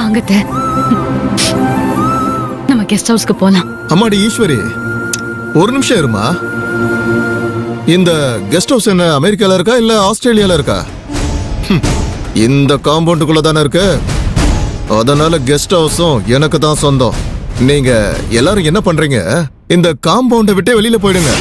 வாங்கத்த, நம்ம கெஸ்ட் ஹவுஸ்க்கு போலாம். அம்மாடி ஈஸ்வரி, ஒரு நிமிஷம் இருமா. இந்த கெஸ்ட் ஹவுஸ் என்ன அமெரிக்கால இருக்கா இல்ல ஆஸ்திரேலியால இருக்கா? இந்த காம்பவுண்டுக்குள்ள தானே இருக்கு. அதனால கெஸ்ட் ஹவுஸும் எனக்கு தான் சொந்தம். நீங்க எல்லாரும் என்ன பண்றீங்க? இந்த காம்பவுண்டை விட்டே வெளியில போயிடுங்க.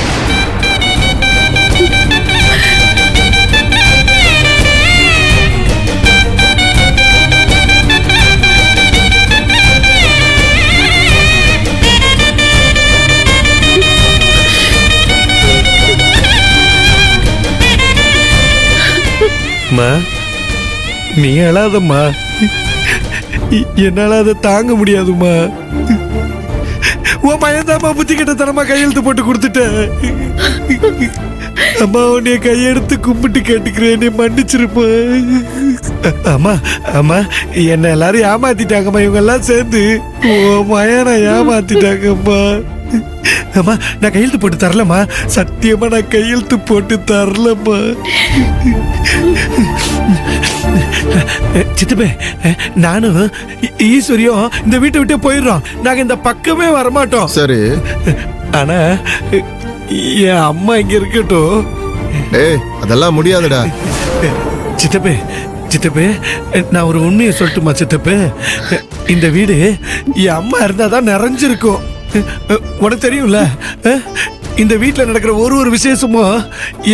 நீ அழாதம்மா, என்னால அதை தாங்க முடியாதுமா. உன் பையன்தாம்மா புத்தி கிட்டத்தனமா கையெழுத்து போட்டு கொடுத்துட்ட. அம்மா உன்னைய கையெடுத்து கும்பிட்டு கேட்டுக்கிறேன், நீ மன்னிச்சிருப்பா. அம்மா அம்மா, என்ன எல்லாரும் ஏமாத்திட்டாங்கம்மா. இவங்க எல்லாம் சேர்ந்து உன் மயனை ஏமாத்திட்டாங்கம்மா. அம்மா நான் கையெழுத்து போட்டு தரலம்மா, சத்தியமா நான் கையெழுத்து போட்டு தரலம்மா. சித்தப்பே, நானும் ஈஸ்வரியும் இந்த வீட்டை விட்டு போயிடுறோம். நாங்க இந்த பக்கமே வரமாட்டோம். சரி, ஆனா என் அம்மா இங்க இருக்கட்டும். ஏய் அதெல்லாம் முடியாதுடா. சித்தப்பே சித்தப்பே, நான் ஒரு உண்மையை சொல்லட்டுமா சித்தப்பே? இந்த வீடு என் அம்மா இருந்தாதான் நிறைஞ்சிருக்கும். உனக்கு தெரியும்ல, இந்த வீட்டில் நடக்கிற ஒரு விசேஷமும்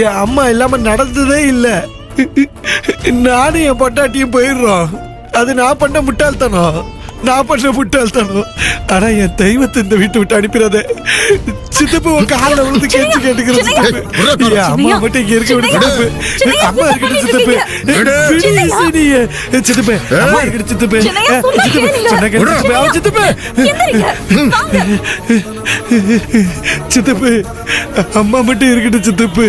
என் அம்மா இல்லாம நடந்ததே இல்லை. நானும் என் பொட்டாட்டியும் போயிடுறோம். அது நான் பண்ண முட்டாள்தனம். ஆனா என் தெய்வத்தை இந்த வீட்டை விட்டு அனுப்பிடாத சித்தப்பு. உன் காலில் விழுந்து கேட்டு கேட்டுக்கிறேன் சித்தப்பு. என் அம்மா மட்டும் இங்க இருக்க விடு சித்தப்பு. அம்மா இருக்கட்டும் சித்தப்பு. சித்தப்பு அம்மா இருக்கட்டும் சித்தப்பு. சித்தப்பு சித்தப்பு, அம்மா மட்டும் இருக்கட்டும் சித்தப்பு.